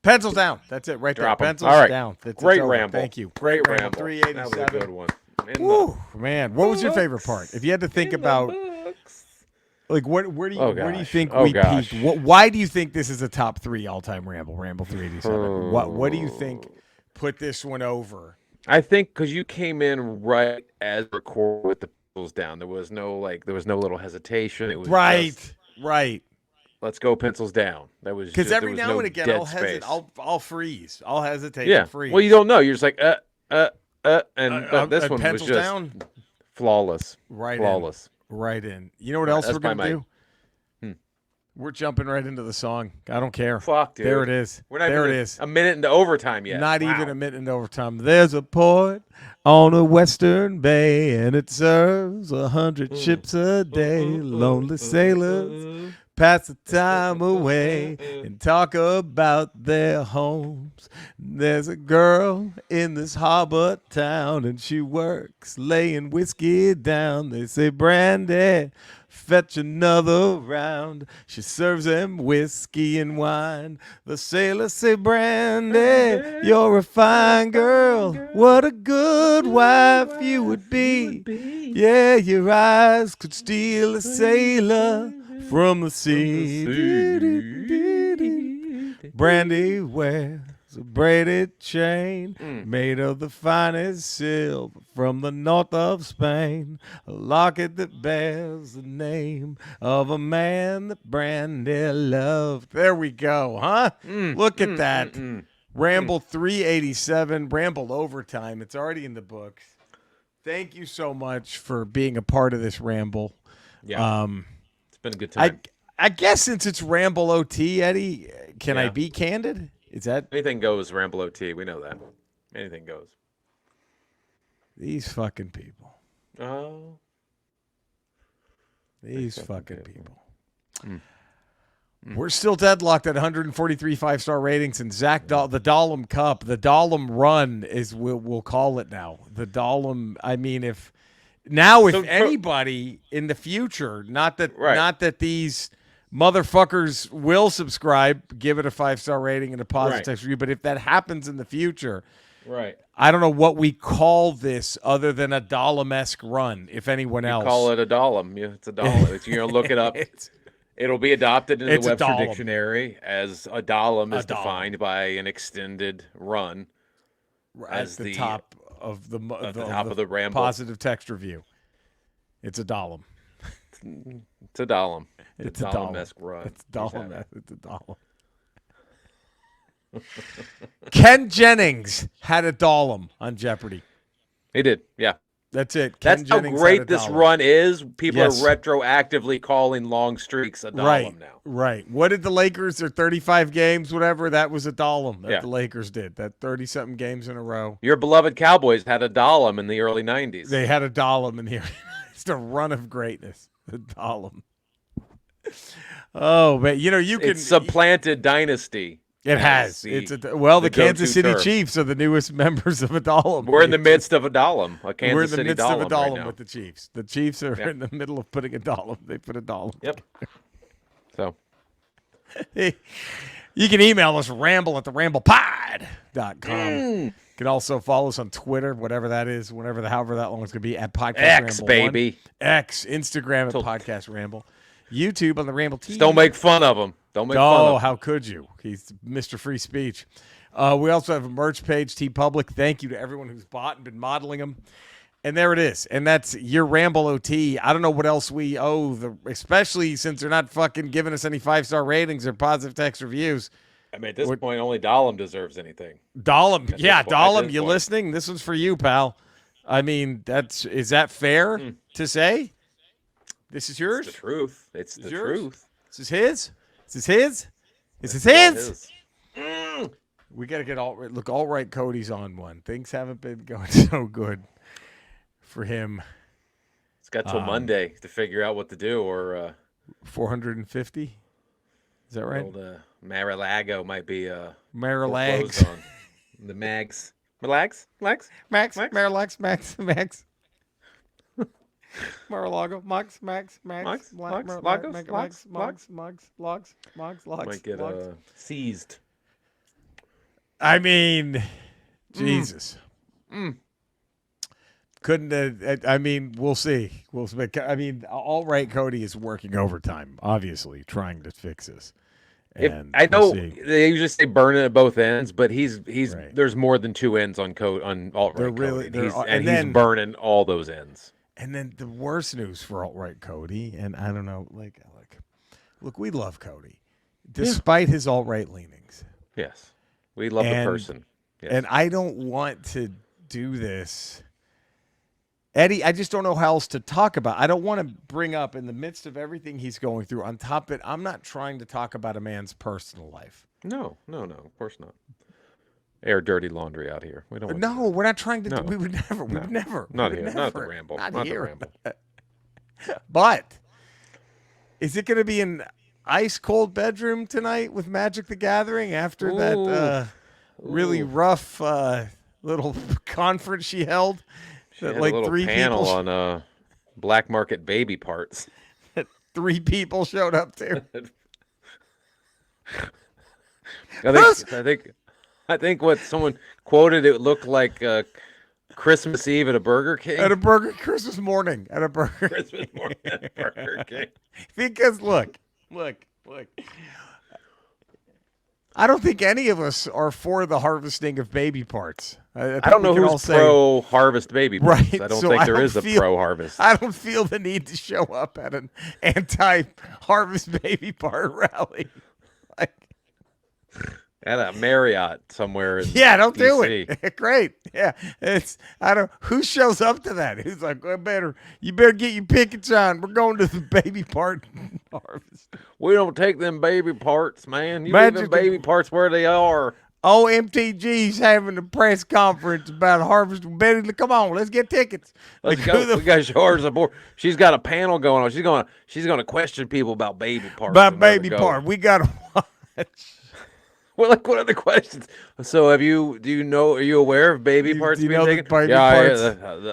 Pencils down. That's it right Drop there. 'em. Pencils All right. down. Great ramble. Thank you. Great ramble. ramble. 387. That was a good one. Woo, man. What was your favorite part? If you had to think about, like, where do you think we peaked? Why do you think this is a top 3 all-time ramble? Ramble 387. What do you think put this one over? I think because you came in right as record with the pencils down. There was no little hesitation. It was right. Let's go pencils down. That was because every now and again I'll hesitate. I'll freeze. I'll hesitate. Yeah. And freeze. Well, you don't know. You're just like but this one was just down. Flawless. Flawless. Right in. You know what else we're gonna do? We're jumping right into the song. I don't care. Fuck, dude. There it is. We're not there even it is. A minute into overtime yet. Not even a minute into overtime. There's a port on a western bay, and it serves 100 ships a day. Lonely sailors pass the time away and talk about their homes. There's a girl in this harbor town, and she works laying whiskey down. They say, Brandy, fetch another round. She serves them whiskey and wine. The sailors say, Brandy, you're a fine girl. What a good wife you would be. Yeah, your eyes could steal a sailor from the sea. Brandy wears a braided chain made of the finest silver from the north of Spain. A locket that bears the name of a man that Brandy loved. There we go, huh? Look at that. Ramble 387, Ramble Overtime. It's already in the books. Thank you so much for being a part of this Ramble. Yeah. It's been a good time. I guess since it's Ramble OT, Eddie, can I be candid? Is that anything goes? Ramble OT, we know that. Anything goes. These fucking people. Oh. These fucking people. We're still deadlocked at 143 5-star ratings, and Zach the Dahlem Cup, the Dahlem Run is we'll call it now. The Dahlem. I mean, if anybody in the future, not that these motherfuckers will subscribe, give it a 5-star rating and a positive text review, but if that happens in the future, I don't know what we call this other than a Dahlem-esque run. If anyone else call it a Dahlem, it's a Dahlem. You're gonna look it up. It'll be adopted into the Webster Dictionary as a Dahlem is defined by an extended run as the top of the Ramble positive text review. It's a Dahlem. It's a Dahlem. It's a Dahlem-esque run. It's Dahlem. It's a Dahlem. Ken Jennings had a Dahlem on Jeopardy. He did, yeah. That's it. That's how great this run is. People are retroactively calling long streaks a Dahlem now. Right. What did the Lakers, their 35 games, whatever, that was a Dahlem that the Lakers did. That 30-something games in a row. Your beloved Cowboys had a Dahlem in the early 90s. They had a Dahlem in the early 90s. It's a run of greatness. The Dahlem. Oh, but you can. It's supplanted dynasty. It has. The Kansas City Chiefs are the newest members of a Dahlem. We're in the midst of a Dahlem. We're in the midst of a Dahlem with the Chiefs. The Chiefs are in the middle of putting a Dahlem. They put a Dahlem. Yep. So. You can email us, ramble@theramblepod.com. You can also follow us on Twitter, whatever that is, however that long it's going to be, at Podcast X, Ramble baby. X, Instagram at Podcast Ramble. YouTube on the Ramble TV. Just don't make fun of him. Don't make fun of him. Oh, how could you? He's Mr. Free Speech. We also have a merch page, TeePublic. Thank you to everyone who's bought and been modeling them. And there it is. And that's your Ramble OT. I don't know what else we owe, especially since they're not fucking giving us any 5-star ratings or positive text reviews. I mean, at this point, only Dahlem deserves anything. Dahlem. Dahlem, you listening? This one's for you, pal. I mean, is that fair to say? This is yours? It's the truth. It's the truth. This is his? Is this his? Is this his? We got to get all right. Cody's on one. Things haven't been going so good for him. It's got till Monday to figure out what to do, or 450. Is that right? Old Mar-a-Lago might be Mar-a-Lags. The Mags. Max? Max? Mar-a-Lags, Max. Mar-a-Lago, Max. Might get seized. I mean, Jesus. Couldn't. I mean, we'll see. We'll see. I mean, all right. Cody is working overtime, obviously, trying to fix this. And I know we'll see. they usually say burn it at both ends, but he's Right. there's more than two ends on alt-right really- Cody. they're- And and he's then- burning all those ends. And then the worst news for alt-right Cody, and I don't know, look, we love Cody, despite his alt-right leanings. Yes, we love the person. Yes. And I don't want to do this. Eddie, I just don't know how else to talk about. I don't want to bring up in the midst of everything he's going through. On top of it, I'm not trying to talk about a man's personal life. No, of course not. Air dirty laundry out here. We don't. Want No, we're not trying to. No. We would never. We would never. Not we here. would Not at the never. Ramble. Not Not here. the Ramble. But is it going to be an ice cold bedroom tonight with Magic the Gathering after that really rough little conference she held? She had a little three panel people on black market baby parts. 3 people showed up to. I think what someone quoted, it looked like Christmas Eve at a Burger King. Christmas morning at a Burger Christmas morning at a Burger King. Because look. I don't think any of us are for the harvesting of baby parts. I don't know who's pro harvest baby parts. Right, I don't so think I there don't is a feel- pro harvest. I don't feel the need to show up at an anti-harvest baby part rally. At a Marriott somewhere in Yeah, don't do DC. it. Great. Yeah, who shows up to that? Who's like, you better get your pickets on. We're going to the baby part harvest. We don't take them baby parts, man. You Magic leave them baby parts where they are. Oh, MTG's having a press conference about harvesting. Betty, come on, let's get tickets. Let's go. We got to show her the board. She's got a panel going on. She's gonna question people about baby parts. About baby part. We got to watch. Well, what are the questions? So, are you aware of baby parts do you being know the taken? baby Yeah, parts?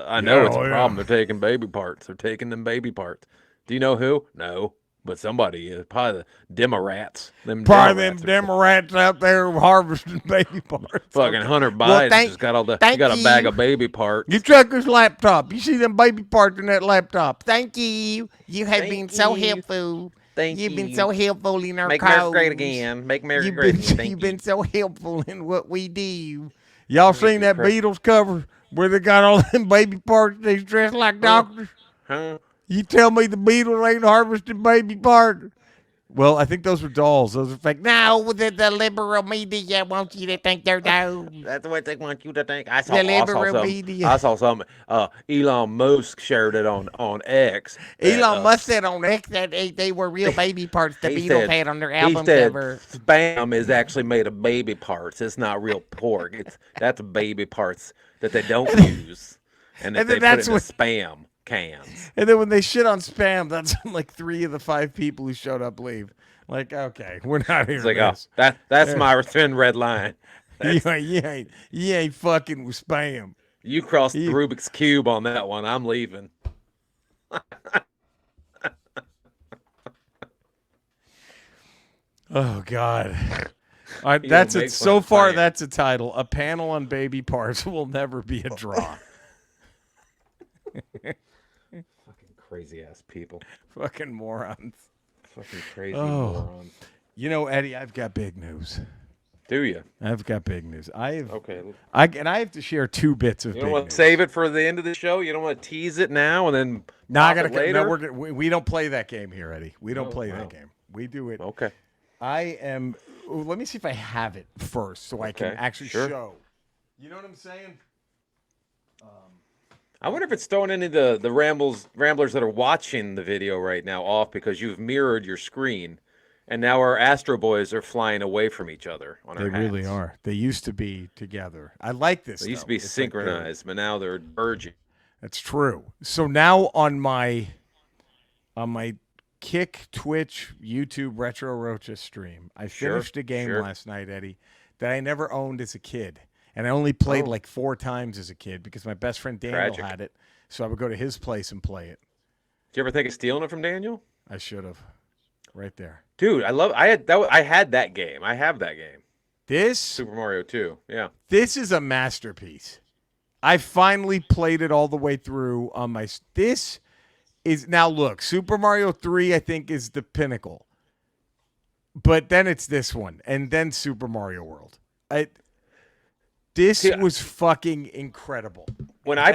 I know it's a Yeah. problem. They're taking baby parts. They're taking them baby parts. Do you know who? No, but somebody is probably the Demorats. Probably them Demorats out there harvesting baby parts. Fucking Hunter Biden just got he got a bag of baby parts. You check his laptop. You see them baby parts in that laptop. Thank you. You have been so helpful. You've been so helpful in our Make cause. America great again. Make America great again. You've been so helpful in what we do. Y'all seen that Beatles cover where they got all them baby parts? They dressed like doctors. Huh? You tell me the Beatles ain't harvesting baby parts? Well, I think those were dolls. Those are fake. No, the liberal media want you to think they're dolls. That's what they want you to think. I media. saw something. Elon Musk shared it on X. Elon Musk said on X that they were real baby parts the Beatles had on their album cover. Spam is actually made of baby parts. It's not real pork. That's baby parts that they don't use, and that they put in the spam cans. And then when they shit on spam, that's when like 3 of the 5 people who showed up leave. Like, okay, we're not here. It's like, that's my thin red line. You ain't fucking with spam. You crossed the Rubik's Cube on that one. I'm leaving. Oh God. That's it. So far, that's a title. A panel on baby parts will never be a draw. Fucking crazy ass people. Fucking morons. Fucking crazy morons. You know, Eddie, I've got big news. Do you? I've got big news. Okay. I have to share 2 bits of. You don't want to save it for the end of the show. You don't want to tease it now and then. No, I gotta. Later? No, we don't play that game here, Eddie. We don't play that game. We do it. Okay. Let me see if I have it first, so I can actually show. You know what I'm saying? I wonder if it's throwing any of the ramblers that are watching the video right now off because you've mirrored your screen, and now our Astro Boys are flying away from each other on our hats. They really are. They used to be together. I like this. They used to be synchronized, but now they're merging. That's true. So now on my Kick, Twitch, YouTube, Retro Rocha stream, I finished a game last night, Eddie, that I never owned as a kid. And I only played like 4 times as a kid because my best friend Daniel had it. So I would go to his place and play it. Did you ever think of stealing it from Daniel? I should have. Right there. Dude, I had that game. I have that game. This Super Mario 2. Yeah. This is a masterpiece. I finally played it all the way through on my. This is now look. Super Mario 3, I think, is the pinnacle. But then it's this one, and then Super Mario World. This was fucking incredible. When I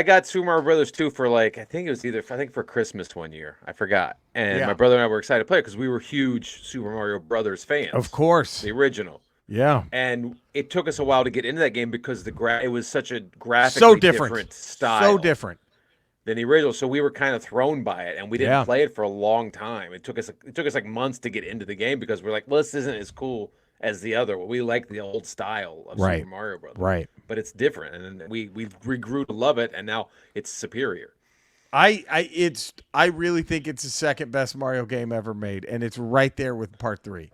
got Super Mario Brothers 2 for I think it was for Christmas one year. I forgot. And my brother and I were excited to play it because we were huge Super Mario Brothers fans. Of course. The original. Yeah. And it took us a while to get into that game because it was such a graphically different style. So different than the original. So we were kind of thrown by it, and we didn't play it for a long time. It took us months to get into the game because we're like, well, this isn't as cool as the other. We like the old style of Super Mario Brothers. Right. But it's different, and we regrew to love it, and now it's superior. I really think it's the second best Mario game ever made, and it's right there with Part 3.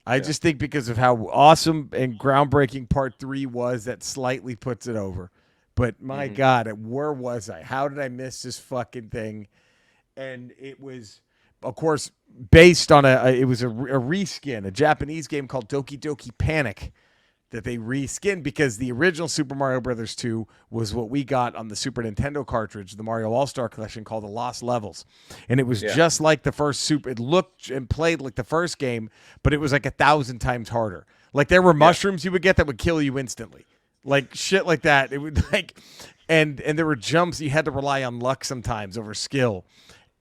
I just think because of how awesome and groundbreaking Part 3 was, that slightly puts it over. But my God, where was I? How did I miss this fucking thing? And it was, of course, based on a reskin, a Japanese game called Doki Doki Panic that they reskinned because the original Super Mario Brothers 2 was what we got on the Super Nintendo cartridge, the Mario All-Star Collection, called the Lost Levels. And it was just like the first Super. It looked and played like the first game, but it was like 1,000 times harder. Like there were mushrooms you would get that would kill you instantly. Like shit like that. It would and there were jumps you had to rely on luck sometimes over skill.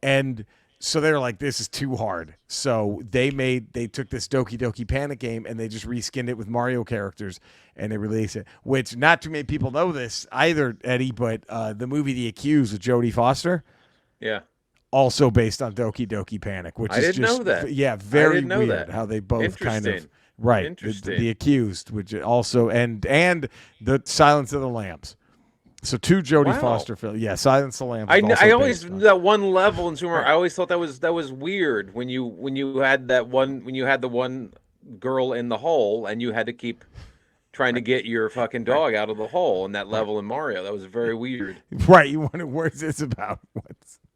And so they were like, this is too hard. So they took this Doki Doki Panic game and they just reskinned it with Mario characters and they released it, which not too many people know this either, Eddie, but the movie The Accused with Jodie Foster. Yeah. Also based on Doki Doki Panic, which I didn't know that. Yeah, very weird that. How they both kind of. Right. Interesting. The Accused, which also, and the Silence of the Lambs. So 2 Jodie Foster films. Yeah, Silence of the Lambs. I always that one level in Super Mario. I always thought that was weird when you had the one girl in the hole and you had to keep trying to get your fucking dog out of the hole in that level in Mario. That was very weird. Right. You wonder what's this about?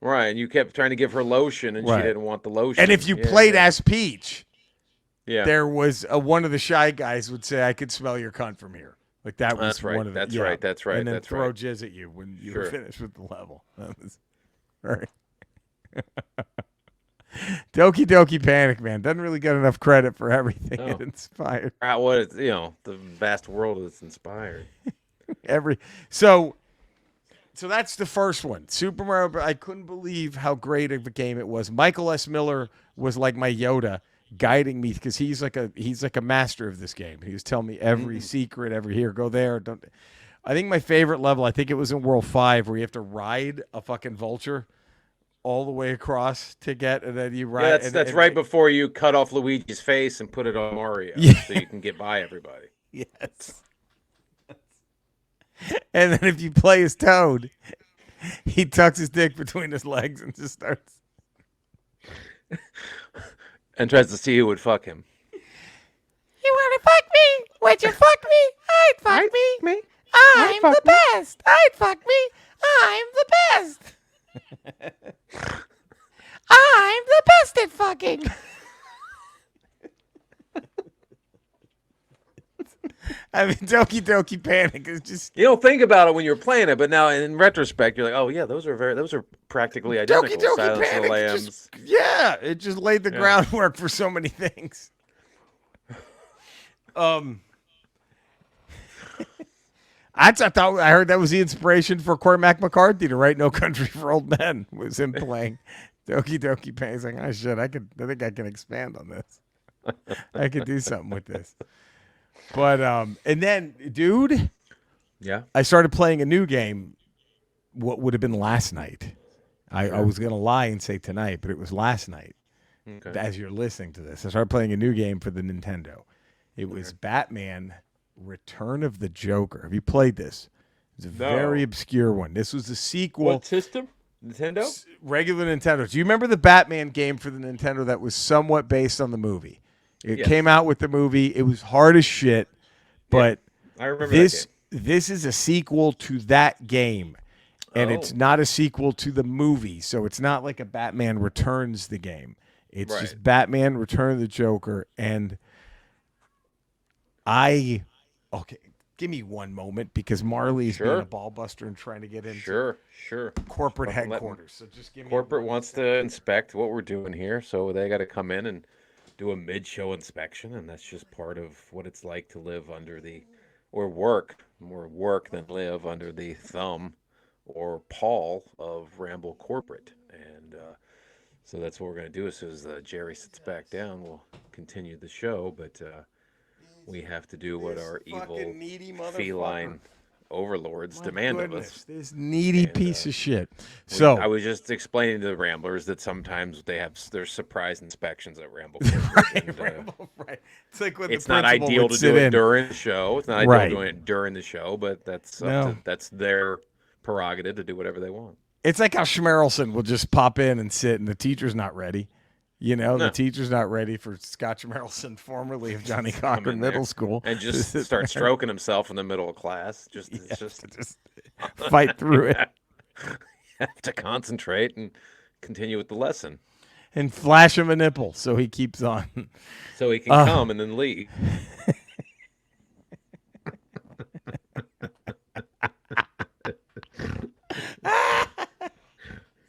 Right, and you kept trying to give her lotion and she didn't want the lotion. And if you played as Peach, there was one of the shy guys would say, "I could smell your cunt from here." Like that was one of the. That's right. And then throw jizz at you when you were finished with the level. That was right. Doki Doki Panic, man, doesn't really get enough credit for everything it inspired. The vast world it's inspired. So that's the first one. Super Mario. I couldn't believe how great of a game it was. Michael S. Miller was like my Yoda, guiding me because he's like a master of this game. He was telling me every secret, go there. Don't. I think my favorite level, I think it was in World 5 where you have to ride a fucking vulture all the way across to get, and then you ride. Yeah, that's right before you cut off Luigi's face and put it on Mario, so you can get by everybody. Yes. And then if you play as Toad, he tucks his dick between his legs and just starts. And tries to see who would fuck him. You want to fuck me? Would you fuck me? I'd fuck me. I'm the best. I'd fuck me. I'm the best. I'm the best at fucking. I mean, Doki Doki Panic is just. You don't think about it when you're playing it, but now in retrospect, you're like, oh yeah, those are practically identical. Doki Doki Silence Panic of the Lambs. It just laid the groundwork for so many things. I heard that was the inspiration for Cormac McCarthy to write No Country for Old Men. Was him playing Doki Doki Panic. He's like, oh shit, I think I can expand on this. I could do something with this. But and then, dude, I started playing a new game. What would have been last night? I was gonna lie and say tonight, but it was last night. Okay. As you're listening to this, I started playing a new game for the Nintendo. It was Batman: Return of the Joker. Have you played this? It's a very obscure one. This was the sequel. What system? Nintendo? Regular Nintendo. Do you remember the Batman game for the Nintendo that was somewhat based on the movie? It came out with the movie. It was hard as shit, but I remember that game. This is a sequel to that game, and it's not a sequel to the movie. So it's not like a Batman Returns the game. It's just Batman Return of the Joker, and Okay, give me one moment because Marley's being a ball buster and trying to get into Sure. corporate headquarters. So just give me Corporate wants to inspect what we're doing here, so they got to come in and do a mid-show inspection, and that's just part of what it's like to live under the, or work, more work than live under the thumb or paw of Ramble Corporate. And so that's what we're going to do. As soon as Jerry sits back down, we'll continue the show, but we have to do what our evil feline overlords demand of us. This needy piece of shit. So I was just explaining to the Ramblers that sometimes there's surprise inspections at Ramble. Right. It's like when it's not ideal to do it during the show. It's not ideal doing it during the show, but that's their prerogative to do whatever they want. It's like how Schmerelson will just pop in and sit, and the teacher's not ready. You know, the teacher's not ready for Scott Schmerelson, formerly of Johnny Cochran Middle School. And just start stroking himself in the middle of class. Just fight through it. Have to concentrate and continue with the lesson. And flash him a nipple so he keeps on. So he can come and then leave.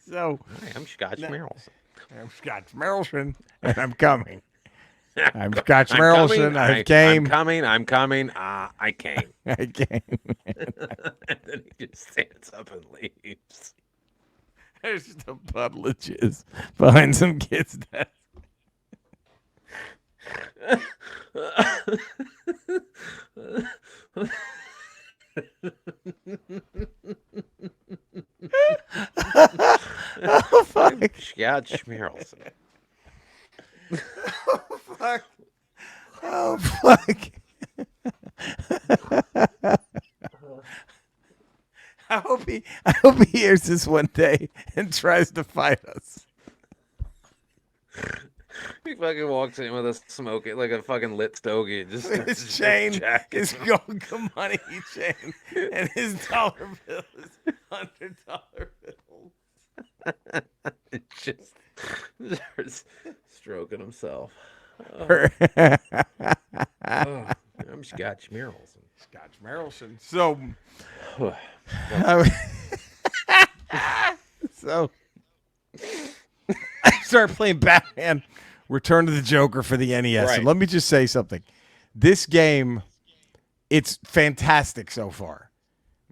So hi, I'm Scott Schmerelson. I'm Scott Schmerelson, and I'm coming. I'm Scott Schmerelson. I came. I'm coming. I came. I came. And then he just stands up and leaves. There's just a puddle of jizz behind some kid's desk. Oh, fuck. Scott Schmerelson. Oh, fuck. Oh, fuck. I hope he hears this one day and tries to fight us. He fucking walks in with a smoking, like a fucking lit stogie. Just his chain, his gold money chain, and his dollar bills, $100 bills. Just starts stroking himself. I'm Scott Schmerelson. Scott Schmerelson. So, I started playing Batman Return to the Joker for the NES. Right. And let me just say something. This game, it's fantastic so far.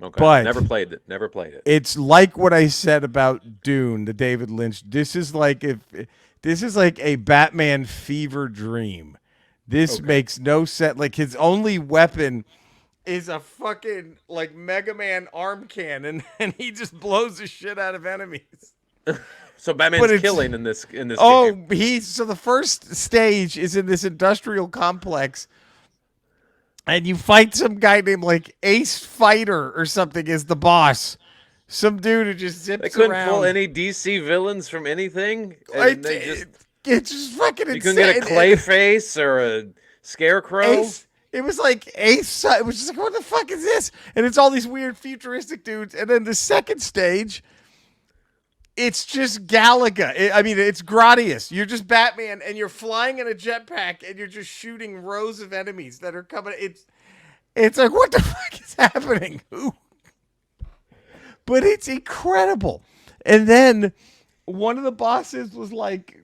Okay. But never played it. It's like what I said about Dune, the David Lynch. This is like a Batman fever dream. This makes no sense. Like his only weapon is a fucking like Mega Man arm cannon, and he just blows the shit out of enemies. So Batman's killing in this game. So the first stage is in this industrial complex, and you fight some guy named like Ace Fighter or something as the boss. Some dude who just zips around. They couldn't pull any DC villains from anything. It's just fucking insane. You couldn't get a Clayface or a Scarecrow. It was like Ace. It was just like, what the fuck is this? And it's all these weird futuristic dudes. And then the second stage, it's just Galaga. It's Gradius. You're just Batman, and you're flying in a jetpack, and you're just shooting rows of enemies that are coming. It's like, what the fuck is happening? But it's incredible. And then one of the bosses was like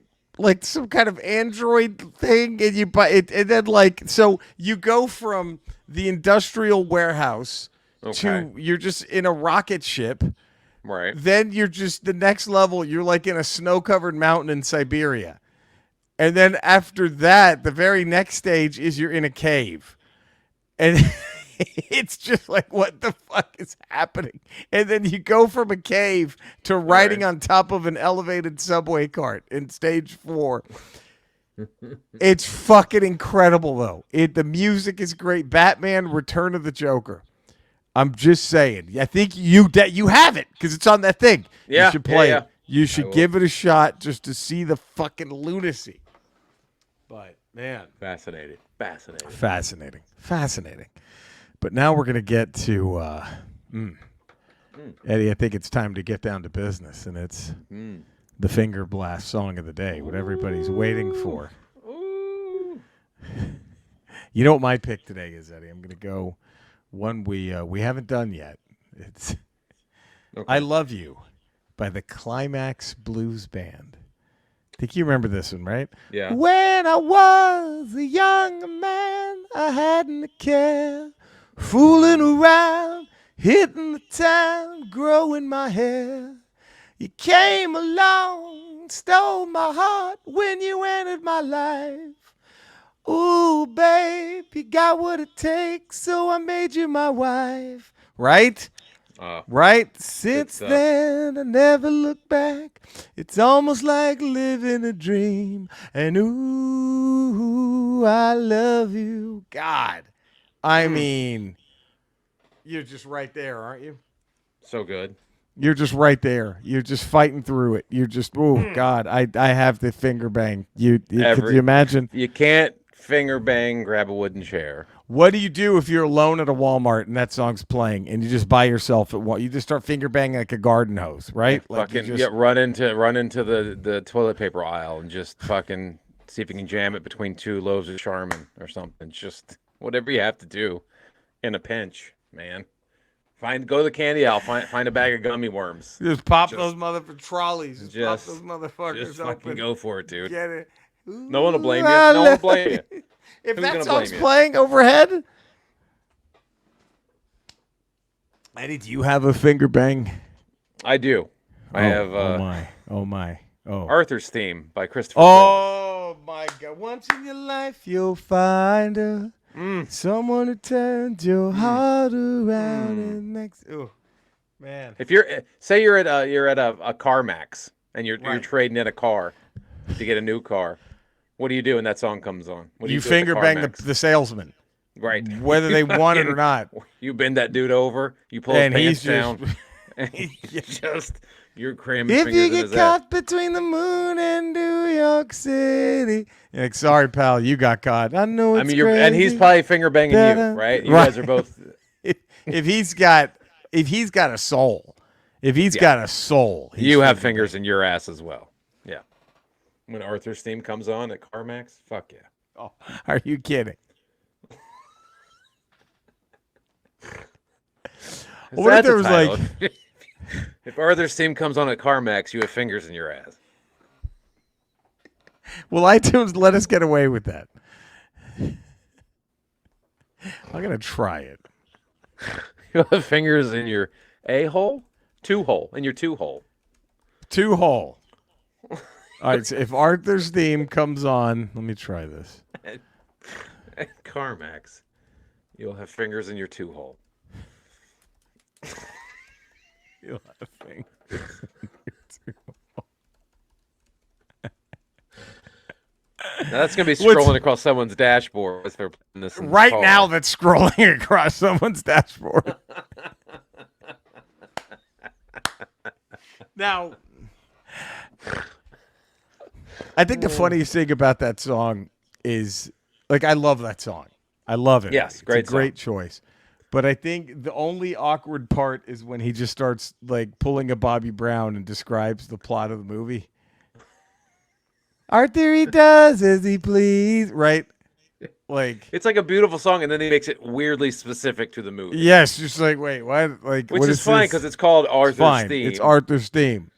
some kind of android thing, and you buy it, and then so you go from the industrial warehouse to you're just in a rocket ship. Right. Then you're just the next level. You're like in a snow-covered mountain in Siberia, and then after that, the very next stage is you're in a cave, and it's just like, what the fuck is happening? And then you go from a cave to riding on top of an elevated subway cart in stage 4. It's fucking incredible, though. The music is great. Batman: Return of the Joker. I'm just saying. I think you have it because it's on that thing. Yeah, you should play it. it. You should give it a shot just to see the fucking lunacy. But man, fascinating. But now we're gonna get to Eddie. I think it's time to get down to business, and it's the Finger Blast song of the day, what everybody's waiting for. Ooh. You know what my pick today is, Eddie? I'm going to go one we haven't done yet. It's I Love You by the Climax Blues Band. I think you remember this one, right? Yeah. When I was a young man, I hadn't a care. Fooling around, hitting the town, growing my hair. You came along, stole my heart when you entered my life. Ooh, babe, you got what it takes, so I made you my wife. Right? Right? Since then, I never look back. It's almost like living a dream. And ooh, I love you. God. I mean, you're just right there, aren't you? So good. You're just right there. You're just fighting through it. You're just, oh, God, I have the finger bang. Could you imagine? You can't finger bang, grab a wooden chair. What do you do if you're alone at a Walmart and that song's playing and you just by yourself at what? You just start finger banging like a garden hose, right? Like Fucking run into the toilet paper aisle and just fucking see if you can jam it between two loaves of Charmin or something. Just whatever you have to do in a pinch, man. Go to the candy aisle, find a bag of gummy worms. Just pop those motherfucking trolleys. Just pop those motherfuckers just open. fucking go for it, dude. Get it. No one will blame you. No one will blame you. If Who's that gonna song's blame you? playing overhead. Eddie, do you have a finger bang? I do. I have Oh my. Arthur's Theme by Christopher Cross. Oh my God. Once in your life you'll find someone who turns your heart around and makes man. If you're at a CarMax and you're trading in a car to get a new car, what do you do when that song comes on? What do You do at finger bang CarMax? the salesman. Right. Whether they want it or not. You bend that dude over, you pull his pants down, and you're cramming if fingers you in get his caught ass. between the moon and New York City. You're like, sorry, pal, you got caught. I know it's crazy. And he's probably finger banging you, right? You guys are both. If he's got a soul, You have fingers in your ass as well. Yeah. When Arthur's Theme comes on at CarMax, fuck yeah. Oh, are you kidding? What if there was like, if Arthur's Theme comes on at CarMax, you have fingers in your ass. will iTunes let us get away with that? I'm gonna try it. You have fingers in your a-hole, two-hole, in your two-hole. 2-hole. All right. So if Arthur's Theme comes on, let me try this. At CarMax, you'll have fingers in your two-hole. You'll have fingers in your 2-hole. Now that's gonna be scrolling across someone's dashboard as they're playing this in Right the car. now, that's scrolling across someone's dashboard. Now, I think the funniest thing about that song is, like, I love that song. I love it. Yes, it's a great choice. But I think the only awkward part is when he just starts, like, pulling a Bobby Brown and describes the plot of the movie. Arthur, he does as he please, right? Like, It's like a beautiful song, and then he makes it weirdly specific to the movie. yes, just like, wait, what? Like, Which what is fine this? because it's called Arthur's Fine. Theme. It's Arthur's Theme.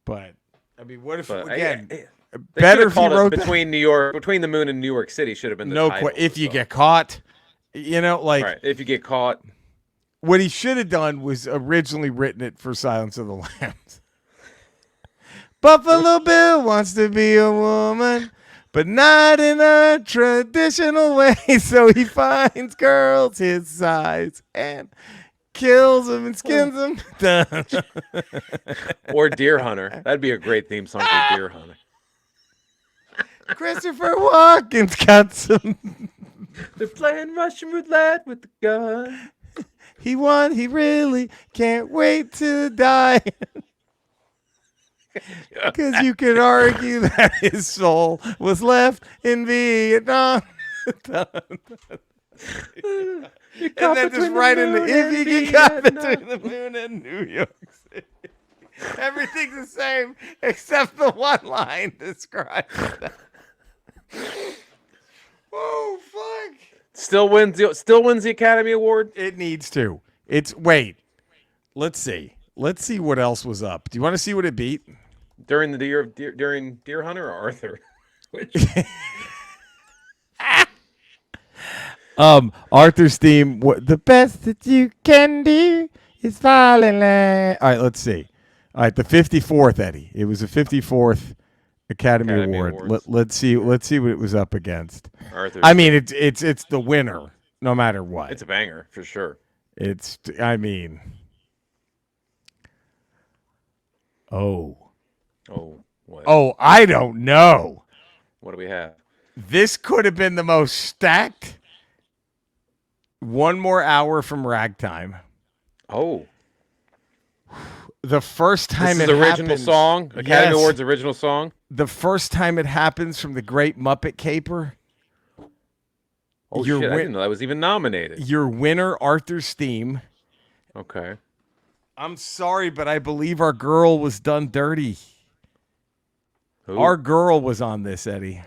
But I mean, what if again? They Better should have if you called it wrote between the moon and New York City should have been the no. title of If the you song. get caught, you know, like Right. If you get caught, what he should have done was originally written it for Silence of the Lambs. Buffalo Bill wants to be a woman, but not in a traditional way. So he finds girls his size and kills them and skins them. or Deer Hunter. That'd be a great theme song for Deer Hunter. Christopher Walken's got some. They're playing Russian roulette with the gun. He won. He really can't wait to die. Because you could argue that his soul was left in Vietnam. And then just right into if you get caught between the moon and New York City. Everything's the same except the one line describes that. Oh, fuck. Still wins the Academy Award. It needs to. Wait. Let's see. Let's see what else was up. Do you want to see what it beat? During the year of during Deer Hunter or Arthur? Which Arthur's theme. The best that you can do is fall in love. All right, let's see. All right, the 54th, Eddie. It was the 54th Academy Award. Let's see what it was up against. Arthur's I mean, it's the winner, no matter what. It's a banger for sure. What? Oh, I don't know. What do we have? This could have been the most stacked. One More Hour from Ragtime. Oh. The first time this is original song? Academy Awards original song? The first time it happens from the Great Muppet Caper. Oh, shit, I didn't know that was even nominated. Your winner, Arthur's theme. Okay. I'm sorry, but I believe our girl was done dirty. Who? Our girl was on this, Eddie.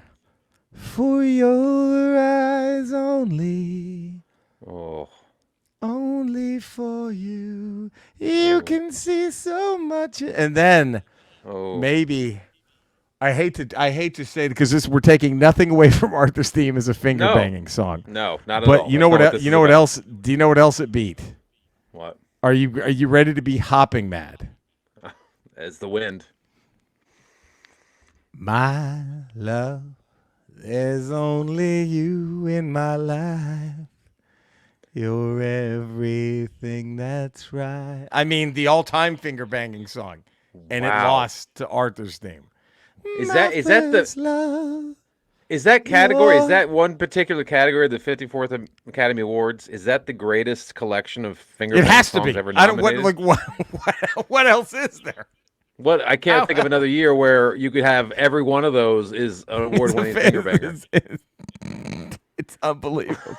For your eyes only. Oh. Only for you. You can see so much. And then maybe I hate to say it because we're taking nothing away from Arthur's theme as a finger banging song. No, not at all. But you know what else? Do you know what else it beat? What? Are you ready to be hopping mad? As the wind. My love, there's only you in my life. You're everything that's right. I mean, the all-time finger banging song, and it lost to Arthur's theme. Is that category? Is that one particular category of the 54th Academy Awards? Is that the greatest collection of finger banging songs ever nominated? What else is there? What I can't think of another year where you could have every one of those is an award-winning finger banger. It's unbelievable.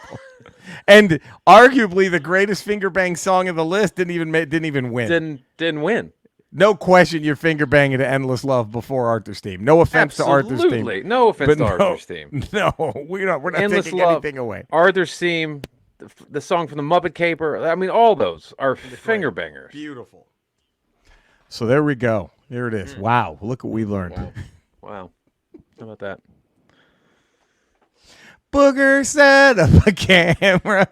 And arguably the greatest finger bang song of the list didn't even win. Didn't win. No question, you're finger banging to "Endless Love" before Arthur's theme. No offense to Arthur's theme. Absolutely, no offense to Arthur's theme. No, we're not Endless taking Love, anything away. Arthur's theme, the song from the Muppet Caper. I mean, all those are finger bangers. Beautiful. So there we go. There it is. Wow, look what we learned. Wow. How about that? Booger set up a camera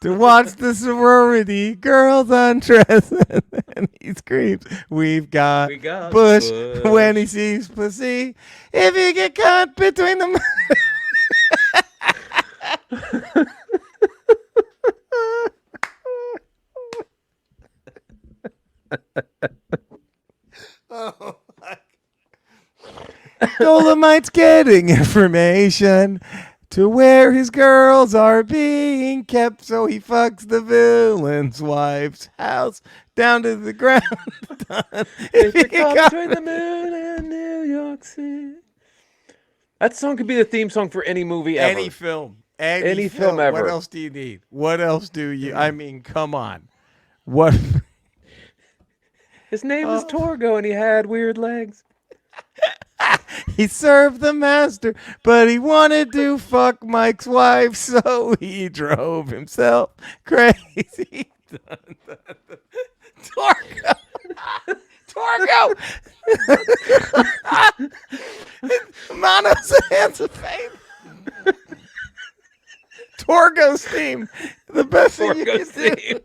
to watch the sorority girls undress, and he screams, we got Bush when he sees pussy. If you get caught between them. Oh, Dolomite's getting information to where his girls are being kept, so he fucks the villain's wife's house down to the ground. If you caught between the moon and New York City. That song could be the theme song for any movie ever. Any film. Any film ever. What else do you need? What else do you... I mean, come on. What... His name was Torgo, and he had weird legs. He served the master, but he wanted to fuck Mike's wife, so he drove himself crazy. Torgo! Torgo! Mono's hands of fame. Torgo's theme. The best thing you can do.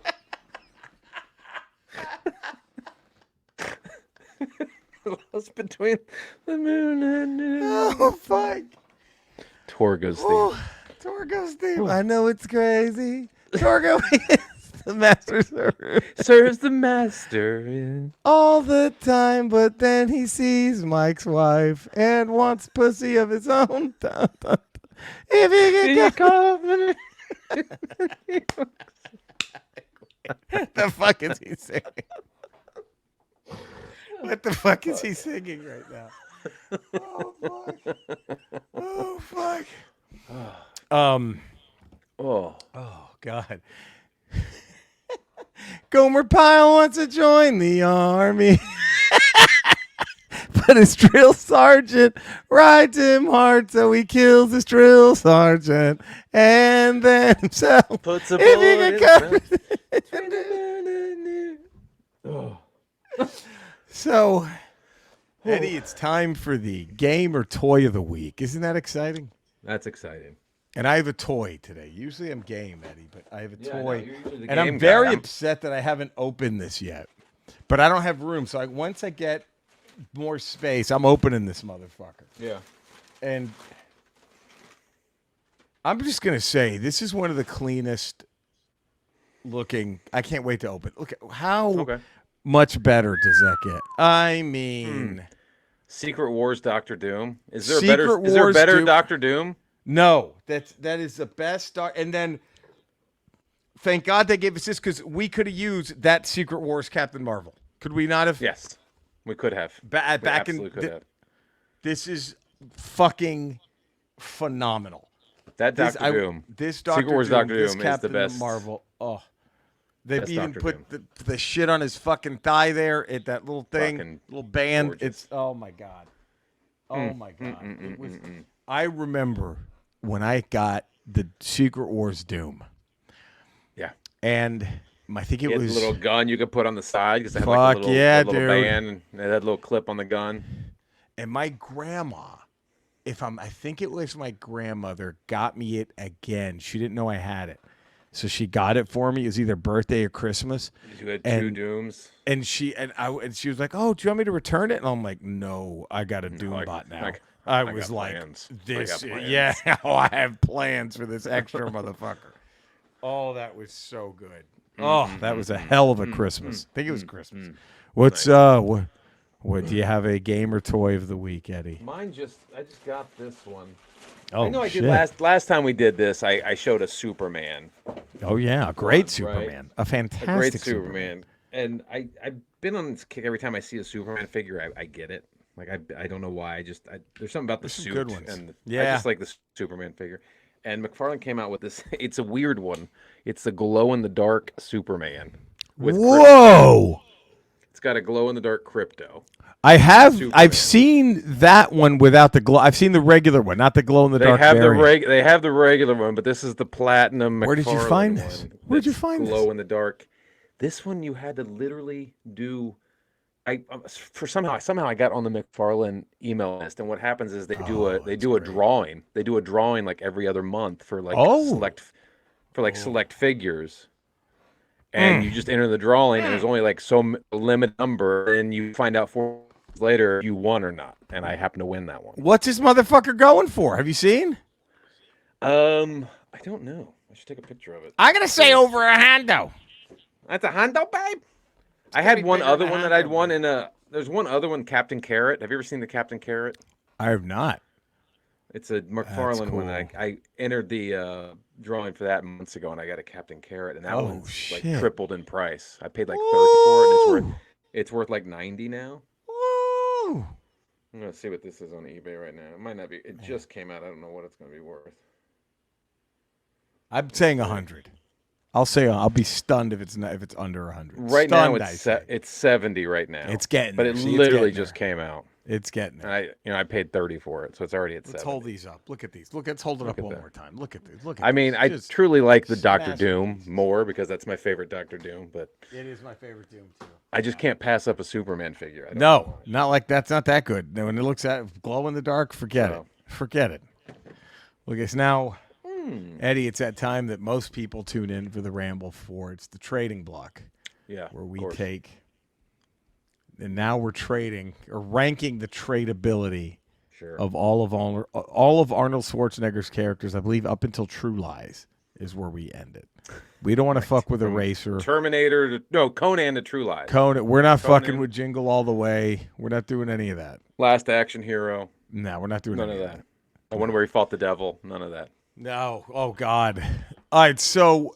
Lost between the moon and New York. Oh, fuck. Torgo's theme. Oh, Torgo's theme. I know it's crazy. Torgo is the master server. Serves the master all the time, but then he sees Mike's wife and wants pussy of his own. If he get caught. The fuck is he singing? What the fuck is he singing right now? Oh fuck! Oh fuck! Oh God! Gomer Pyle wants to join the army, But his drill sergeant rides him hard, so he kills his drill sergeant and then himself. Puts a If bullet he in could Oh. So, Eddie, it's time for the game or toy of the week. Isn't that exciting? That's exciting. And I have a toy today. Usually I'm game, Eddie, but I have a Yeah, I know. toy. You're usually the And I'm game very guy. upset that I haven't opened this yet. But I don't have room. So once I get more space, I'm opening this motherfucker. Yeah. And I'm just going to say, this is one of the cleanest looking. I can't wait to open. Look, how much better does that get? I mean, Secret Wars Doctor Doom. Is there Secret a better? Is there a Wars better Doom- Doctor Doom? no, that is the best start. And then, thank God they gave us this because we could have used that Secret Wars Captain Marvel. Could we not have? Yes, we could have. Back in absolutely could have. this is fucking phenomenal. That Doctor Doom. This Doctor Secret Wars Doom, Doctor this Doom is Captain the best. Marvel. Oh, they've Best even Dr. put the shit on his fucking thigh there at that little thing, Fucking little band. gorgeous. It's oh my god, my god. It was. I remember when I got the Secret Wars Doom, Yeah. and I think it He had was a little gun you could put on the side because they had Fuck like a little, yeah, a little dude. band and they had a little clip on the gun. And my grandma, I think it was my grandmother, got me it again. She didn't know I had it. So she got it for me. It was either birthday or Christmas. You had two And- Dooms. And she was like, "Oh, do you want me to return it?" And I'm like, "No, I got a Doombot now." I was got like, plans. I "This, got plans." yeah, I have plans for this extra motherfucker." Oh, that was so good. Oh, that was a hell of a Christmas. I think it was Christmas. What's what do you have a game or toy of the week, Eddie? I just got this one. Oh, I know I shit. did last time we did this. I showed a Superman, Oh yeah, a great Right. Superman, a a fantastic great Superman, and I've been on this kick every time I see a Superman figure. I get it. Like I don't know why. There's something about the There's some suit good ones. and I Yeah. just like the Superman figure. And McFarlane came out with this. It's a weird one. It's the glow in the dark Superman. With Whoa! It's got a glow in the dark crypto. I've Superman. seen that one without the glow. I've seen the regular one, not the glow in the They dark have variant. they have the regular one, but this is the platinum. Where did you McFarlane find this? one Where'd you that's find glow this? in the dark? This one you had to literally do. Somehow I got on the McFarlane email list, and what happens is they do a drawing. They do a drawing like every other month for like select figures. And you just enter the drawing, and there's only like a limited number, and you find out 4 months later if you won or not. And I happen to win that one. What's this motherfucker going for? Have you seen? I don't know. I should take a picture of it. I'm gonna say over a hando. That's a Hondo, babe. I be had one bigger other than one that Hondo, I'd won in a. There's one other one, Captain Carrot. Have you ever seen the Captain Carrot? I have not. It's a McFarlane one. cool. I entered the drawing for that months ago, and I got a Captain Carrot, and that Oh, one's shit. like tripled in price. I paid like 30 for it, and it's worth like 90 now. Woo! I'm gonna see what this is on eBay right now. It might not be. It just came out. I don't know what it's gonna be worth. I'm saying 100. I'll say I'll be stunned if it's under 100. Right Stunned, now I say. it's 70 right now. It's getting but there. it See, it's literally getting just came out. It's getting there. And I paid 30 for it, so it's already at Let's 70. hold these up. Look at these. Let's hold it up at one that. more time. Look at these. Look at I mean, these. I Just truly like the Doctor smash Doom these. more because that's my favorite Doctor Doom, but It is my favorite Doom too. I just can't pass up a Superman figure. I don't No, know. not like that's not that good. When it looks at glow in the dark, forget it. No. Forget it. Look, it's now, Eddie. It's that time that most people tune in for the Ramble for. It's the trading block Yeah, where of we course. take, and now we're trading or ranking the tradability Sure. of all of Arnold Schwarzenegger's characters. I believe up until True Lies is where we end it. We don't want to fuck with Eraser. Terminator Conan to True Lies. Conan. We're not Conan. fucking with Jingle All the Way. We're not doing any of that. Last Action Hero. No, we're not doing None any of that. The one where he fought the devil. None of that. No. Oh God. All right. So,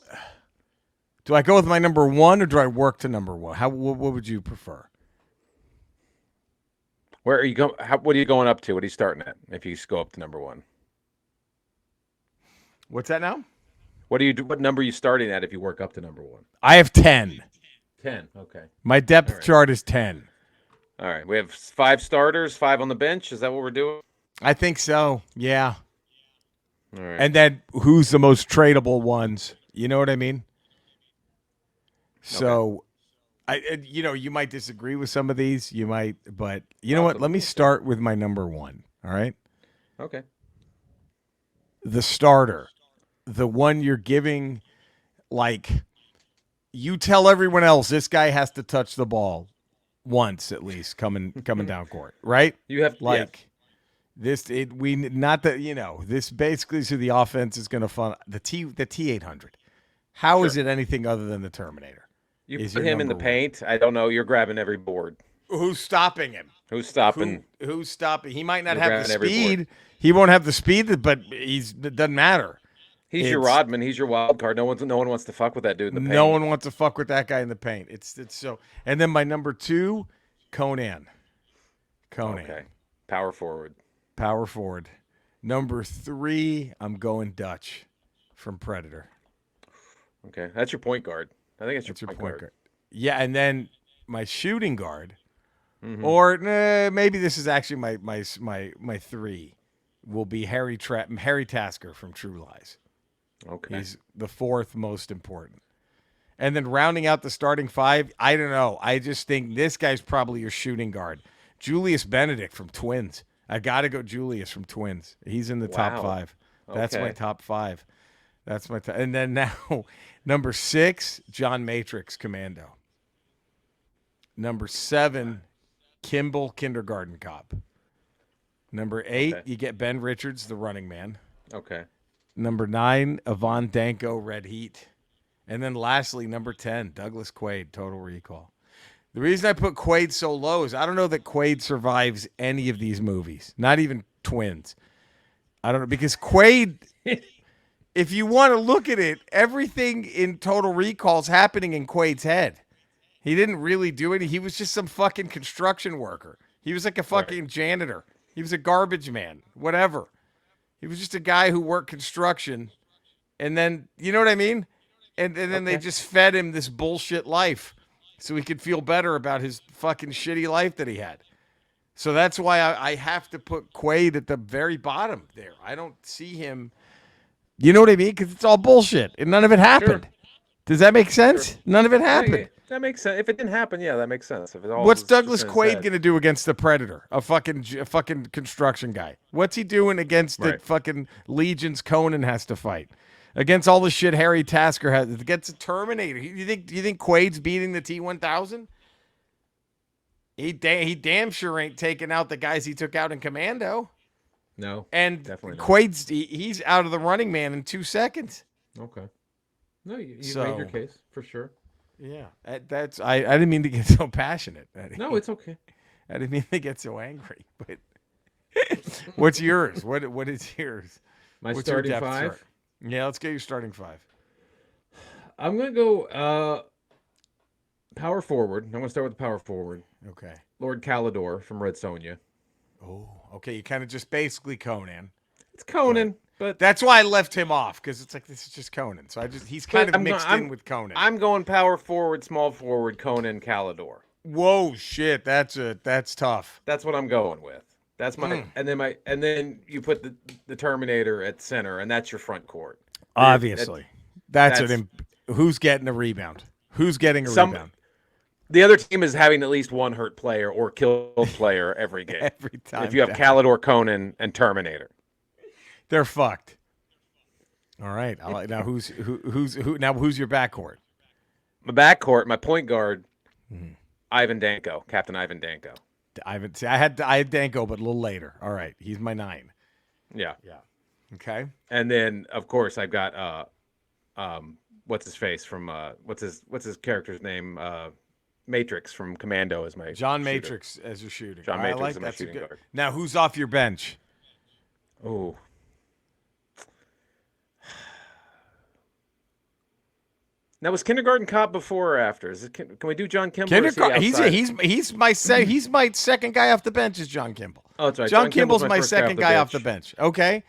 do I go with my number one or do I work to number one? What would you prefer? Where are you going? What are you going up to? What are you starting at? If you go up to number one, What's that now? what do you do? What number are you starting at if you work up to number one? I have 10. 10. Okay. My depth All right. chart is 10. All right, we have 5 starters, 5 on the bench. Is that what we're doing? I think so. Yeah. All right. And then who's the most tradable ones? You know what I mean? So, you might disagree with some of these. You might, but you know what? Let me start with my number 1. All right. Okay. The starter, the one you're giving, like, you tell everyone else this guy has to touch the ball once at least coming down court, right? You have Like this. This basically so the offense is going to fund the T800. How is it anything other than the Terminator? You put him in the paint. I don't know. You're grabbing every board. Who's stopping him? Who's stopping? Who's stopping? He might not You're have the grabbing every speed. He won't have the speed, but it doesn't matter. He's your Rodman. He's your wild card. No one wants to fuck with that dude in the paint. No one wants to fuck with that guy in the paint. It's so. And then my number 2, Conan. Okay. Power forward. Power forward. Number 3, I'm going Dutch from Predator. Okay, that's your point guard. I think that's your point guard. Yeah, and then my shooting guard, or maybe this is actually my 3, will be Harry Tasker from True Lies. Okay. He's the 4th most important. And then rounding out the starting 5, I don't know. I just think this guy's probably your shooting guard. Julius Benedict from Twins. I got to go Julius from Twins. He's in the top 5. That's my top 5. That's my and then now number 6, John Matrix Commando. Number 7, Kimball Kindergarten Cop. Number 8, you get Ben Richards, the running man. Okay. Number 9, Ivan Danko, Red Heat. And then lastly, number 10, Douglas Quaid, Total Recall. The reason I put Quaid so low is I don't know that Quaid survives any of these movies, not even Twins. I don't know, because Quaid, if you want to look at it, everything in Total Recall is happening in Quaid's head. He didn't really do it. He was just some fucking construction worker. He was like a fucking janitor. He was a garbage man, whatever. He was just a guy who worked construction, and then, you know what I mean? And then they just fed him this bullshit life so he could feel better about his fucking shitty life that he had. So that's why I have to put Quaid at the very bottom there. I don't see him, you know what I mean? Because it's all bullshit, and none of it happened. Sure. Does that make sense? Sure. None of it happened. Yeah, that makes sense. If it didn't happen, yeah, that makes sense. If it all What's Douglas Quaid going to do against the Predator? A fucking construction guy. What's he doing against the fucking legions Conan has to fight? Against all the shit Harry Tasker has, against a Terminator. Do you think Quaid's beating the T-1000? He damn sure ain't taking out the guys he took out in Commando. No, and definitely not. Quaid's he's out of the running man in 2 seconds. Okay. No, you made your case for sure. Yeah, I didn't mean to get so passionate. No, it's okay. I didn't mean to get so angry. But what's yours? What is yours? What's starting 5. Chart? Yeah, let's get your starting 5. I'm gonna go power forward. I'm gonna start with the power forward. Okay. Lord Calidor from Red Sonja. Oh, okay. You kind of just basically Conan. It's Conan. But that's why I left him off, because it's like, this is just Conan. So he's kind of mixed in with Conan. I'm going power forward, small forward, Conan, Calidor. Whoa, shit, that's tough. That's what I'm going with. That's my and then you put the Terminator at center, and that's your front court. Obviously, who's getting a rebound? Who's getting a rebound? The other team is having at least one hurt player or killed player every game. Every time. If you have Calidor, Conan, and Terminator. They're fucked. All right. Now who's your backcourt? My backcourt, my point guard, Ivan Danko, Captain Ivan Danko. I had Danko, but a little later. All right, he's my 9. Yeah. Okay. And then of course I've got what's his face from what's his character's name? Matrix from Commando is my John shooter. Matrix as your shooting. John Matrix is my shooting guard. Now who's off your bench? Oh. Now, was Kindergarten Cop before or after? Can we do John Kimball? He's my second guy off the bench is John Kimball. Oh, that's right. John Kimball's my second guy off the bench. Okay,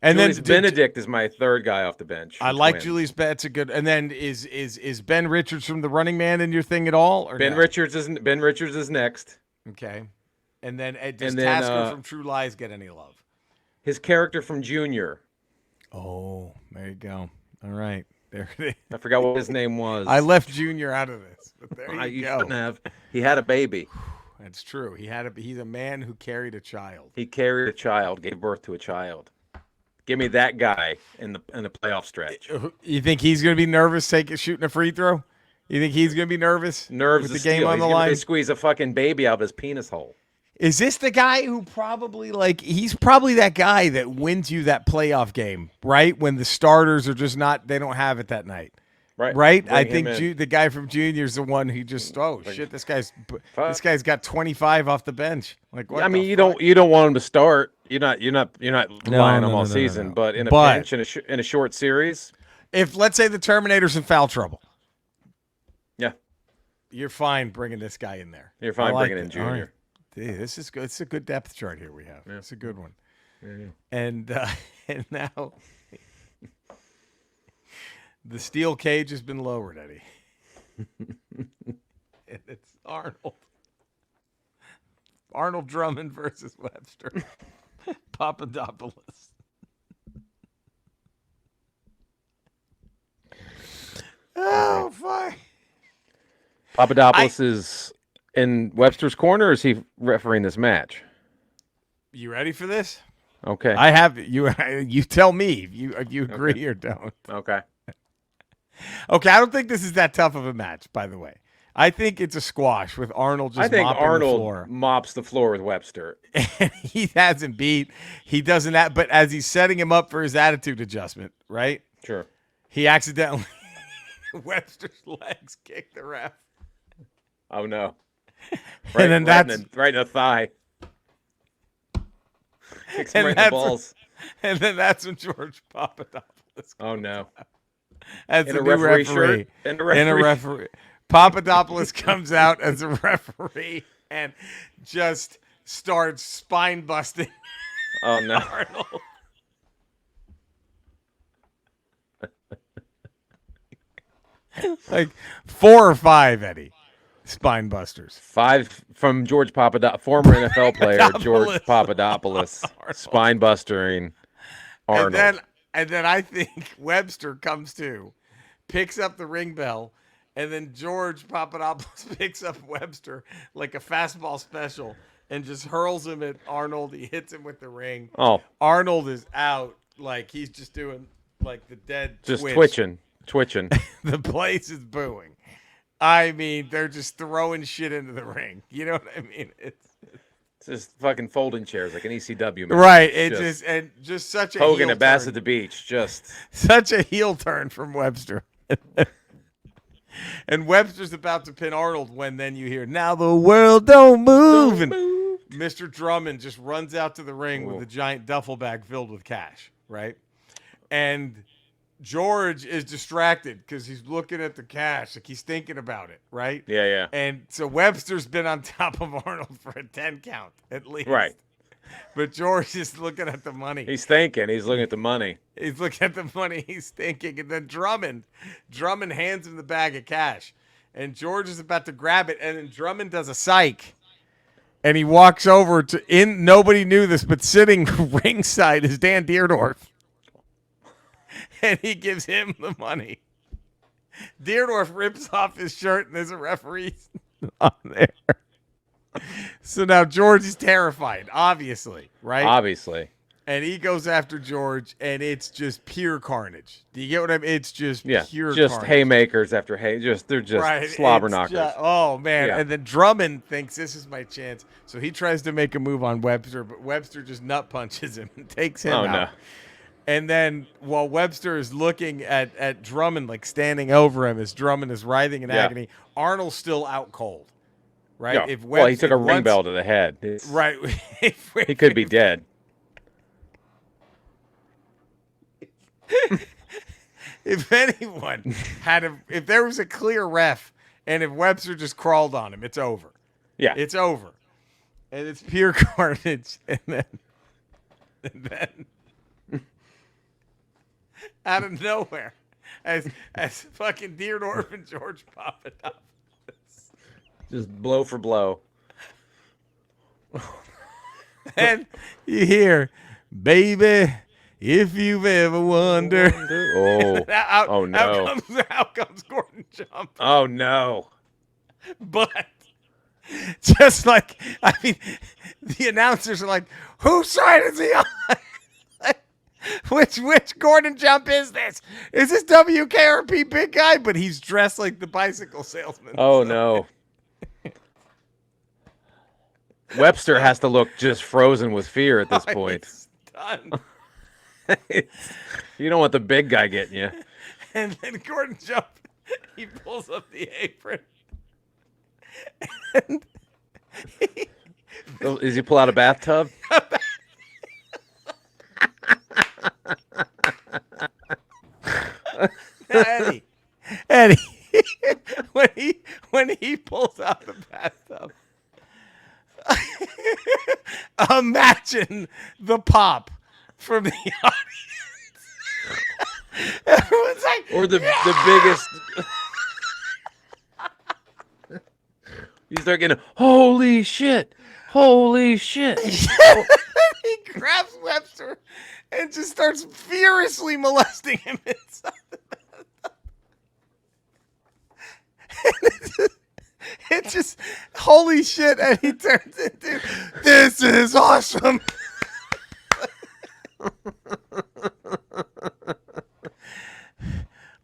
and Julius Benedict is my third guy off the bench. I like Julius. That's a good. And then is Ben Richards from The Running Man in your thing at all? Or Ben Richards is next. Okay. And then does And then, Tasker from True Lies get any love? his character from Junior. Oh, there you go. All right. There it is. I forgot what his name was. I left Junior out of this, but there you go. Shouldn't have. He had a baby. That's true. He's a man who carried a child. He carried a child, gave birth to a child. Give me that guy in the playoff stretch. You think he's going to be nervous shooting a free throw? You think he's going to be nervous? Nerves with of the game steel. on the He's gonna line? squeeze a fucking baby out of his penis hole. Is this the guy who probably he's probably that guy that wins you that playoff game, right? When the starters are just they don't have it that night. Right? I think the guy from Junior's the one who just shit, this guy's got 25 off the bench. Like, what? I mean, you don't want him to start. You're not relying on him all season, but in a pinch in a short series, if let's say the Terminator's in foul trouble, yeah, you're fine bringing this guy in there. You're fine bringing in Junior. Right. Dude, this is good. It's a good depth chart here we have. Yeah. It's a good one. Yeah. And now the steel cage has been lowered, Eddie. And it's Arnold Drumond versus Webster. Papadopoulos. Oh, fuck. Papadopoulos is in Webster's corner, or is he refereeing this match? You ready for this? Okay. I have you. You tell me if you agree or don't. Okay. Okay, I don't think this is that tough of a match, by the way. I think it's a squash with Arnold just mopping Arnold the floor. Mops the floor with Webster. And he hasn't beat. He doesn't have, but as he's setting him up for his attitude adjustment, right? Sure. He accidentally Webster's legs kick the ref. Oh no. Right, and then right in the thigh. Kicks him right in the balls. And then that's when George Papadopoulos. Oh no. As a referee. Shirt. In a referee. Papadopoulos comes out as a referee and just starts spine busting. Oh no. Arnold. Like 4 or 5, Eddie. Spine busters. 5 from George Papadopoulos, former NFL player George Papadopoulos, spine bustering Arnold. And then I think Webster comes to, picks up the ring bell, and then George Papadopoulos picks up Webster like a fastball special and just hurls him at Arnold. He hits him with the ring. Oh. Arnold is out. Like he's just doing like the dead just twitch. twitching. The place is booing. I mean, they're just throwing shit into the ring. You know what I mean? It's just fucking folding chairs like an ECW match. Right. It's just such a Hogan heel at Bass turn. at the Beach. Just such a heel turn from Webster. And Webster's about to pin Arnold when then you hear, "Now the world don't move." And Mr. Drummond just runs out to the ring with a giant duffel bag filled with cash, right? And George is distracted because he's looking at the cash, like he's thinking about it, right? Yeah, yeah. And so Webster's been on top of Arnold for a 10 count at least. Right. But George is looking at the money. He's thinking. He's looking at the money. He's looking at the money. He's thinking. And then Drummond hands him the bag of cash. And George is about to grab it. And then Drummond does a psych. And he walks over to, nobody knew this, but sitting ringside is Dan Deerdorf. And he gives him the money. Deerdorf rips off his shirt and there's a referee on there. So now George is terrified, obviously, right? Obviously. And he goes after George, and it's just pure carnage. Do you get what I mean? It's just pure just carnage. Haymakers after they're just slobber knockers. Oh, man. Yeah. And then Drummond thinks this is my chance. So he tries to make a move on Webster, but Webster just nut punches him and takes him out. No. And then while Webster is looking at Drummond, like standing over him as Drummond is writhing in agony, Arnold's still out cold. Right? Yeah. He took a ring bell to the head. Right. He could be dead. If anyone if there was a clear ref and if Webster just crawled on him, it's over. Yeah. It's over. And it's pure carnage. And then out of nowhere, as fucking Deerdorf and George Papadopoulos just blow for blow. And you hear, baby, if you've ever wondered. Oh, oh no. Out comes Gordon Jump. Oh no. But just like, I mean, the announcers are like, whose side is he on? Which Gordon Jump is this? Is this WKRP big guy? But he's dressed like the bicycle salesman. Oh no. Webster has to look just frozen with fear at this point. He's done. You don't want the big guy getting you. And then Gordon Jump, he pulls up the apron. And Does he pull out a bathtub? Eddie, when he pulls out the bathtub, imagine the pop from the audience. Everyone's like, Or the biggest. You start getting, holy shit. Holy shit. he grabs Webster and just starts furiously molesting him inside the bathtub. It just, holy shit, and he turns into, this is awesome.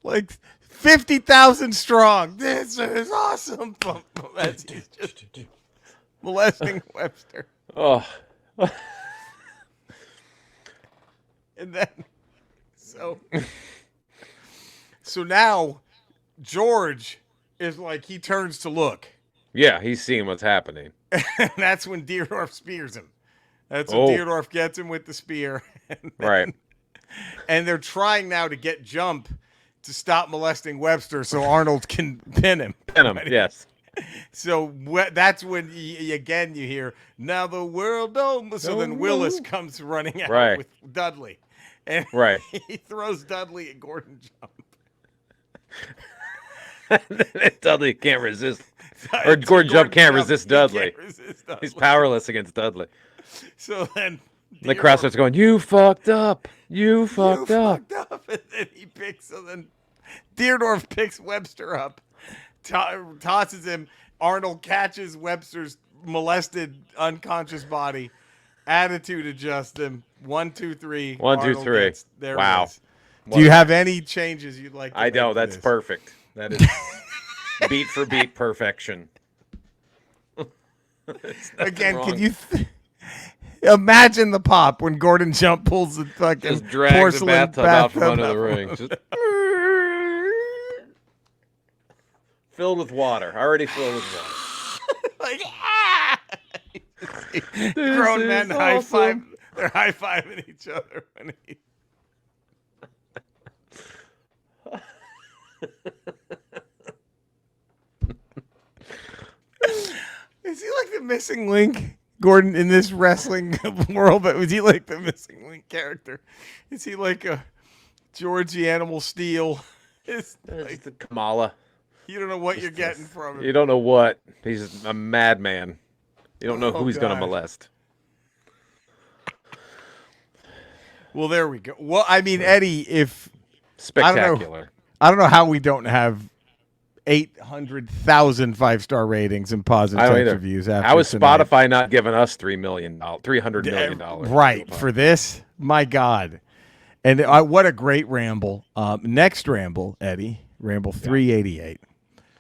Like 50,000 strong. This is awesome. As he's just molesting Webster. Oh. And then, so now George is like, he turns to look. Yeah, he's seeing what's happening. And that's when Deerdorf spears him. That's when Deerdorf gets him with the spear. Right. And they're trying now to get Jump to stop molesting Webster so Arnold can pin him. Pin him, yes. So that's when again you hear, now the world don't. So then Willis comes running out with Dudley. And he throws Dudley at Gordon Jump. Dudley can't resist. Or Gordon Jump can't resist Dudley. He's powerless against Dudley. So then the crowd starts going, you fucked up. You fucked up. And then then Deerdorf picks Webster up, tosses him. Arnold catches Webster's molested, unconscious body. Attitude adjusts him. 1, 2, 3. 1, 2, 3. There wow. It is. Do you have any changes you'd like to I make know. to That's this? perfect. That is beat for beat perfection. Again, can you imagine the pop when Gordon Jump pulls the fucking just drags porcelain the bathtub out from under the ring. Just filled with water. Already filled with water. Like, grown men awesome. high five. They're high fiving each other when he. Is he like the missing link, Gordon, in this wrestling world? But was he like the missing link character? Is he like a Georgie Animal Steel? It's like the Kamala. You don't know what you're getting from him. You don't know what. He's a madman. You don't know who he's going to molest. Well, there we go. Well, I mean, Eddie, if spectacular. I don't know how we don't have 800,000 5-star ratings and positive reviews. How is Spotify not giving us $300 million? Right for this? My God! And what a great ramble. Next ramble, Eddie, Ramble 388.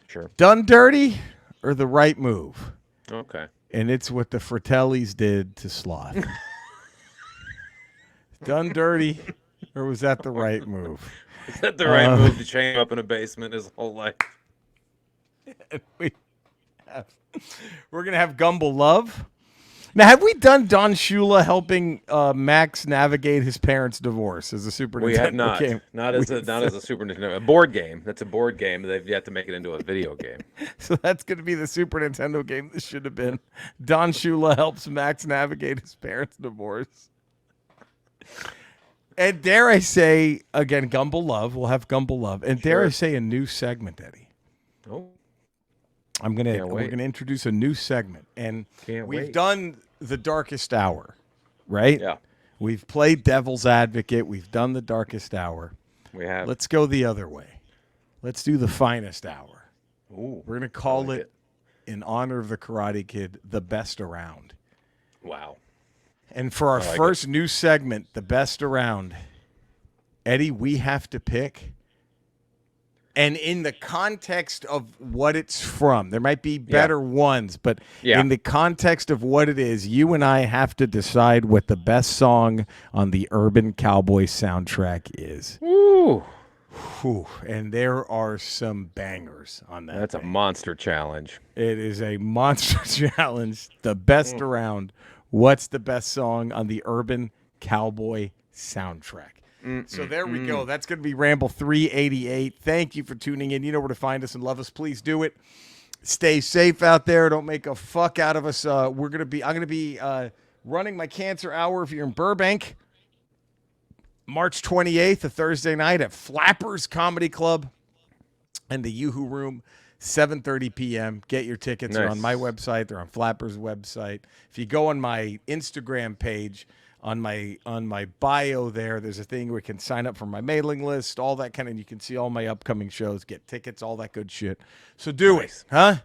Sure. Done dirty or the right move? Okay. And it's what the Fratellis did to Sloth. Done dirty, or was that the right move? Is that the right move to chain him up in a basement his whole life? We're going to have Gumble Love. Now, have we done Don Shula helping Max navigate his parents' divorce as a Super Nintendo We have not. game? Not as a Super Nintendo. A board game. That's a board game. They've yet to make it into a video game. So that's going to be the Super Nintendo game this should have been. Don Shula helps Max navigate his parents' divorce. And dare I say, again, Gumble Love. We'll have Gumble Love. And dare I say a new segment, Eddie. Oh. We're gonna introduce a new segment. And we've done the darkest hour, right? Yeah, We've played devil's advocate. We've done the darkest hour. we have. Let's go the other way. Let's do the finest hour. Ooh, We're going to call like it, in honor of the Karate Kid, the best around. Wow. And for our like first new segment, the best around, Eddie, we have to pick. And in the context of what it's from, there might be better ones, but in the context of what it is, you and I have to decide what the best song on the Urban Cowboy soundtrack is. Woo. Whew. And there are some bangers on that. That's a monster challenge. It is a monster challenge. The best around. What's the best song on the Urban Cowboy soundtrack? So there we go. That's going to be Ramble 388. Thank you for tuning in. You know where to find us and love us. Please do it. Stay safe out there. Don't make a fuck out of us. I'm going to be running my cancer hour if you're in Burbank. March 28th, a Thursday night at Flappers Comedy Club and the Yoo-Hoo Room, 7:30 p.m. Get your tickets. They're on my website. They're on Flappers' website. If you go on my Instagram page, on my bio there's a thing where you can sign up for my mailing list, all that kind of, you can see all my upcoming shows, get tickets, all that good shit. So do it, huh?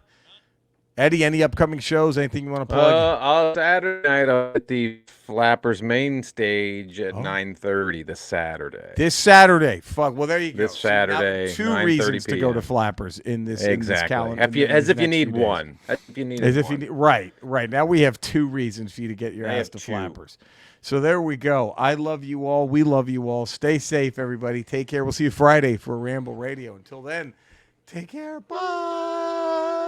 Eddie, any upcoming shows? Anything you want to plug? Saturday night at the Flappers main stage at 9:30 this Saturday. This Saturday. Fuck. Well, there you go. This Saturday, So two reasons to go to Flappers in this calendar. As if you need one. Right. Now we have two reasons for you to get your ass to Flappers. So there we go. I love you all. We love you all. Stay safe, everybody. Take care. We'll see you Friday for Ramble Radio. Until then, take care. Bye.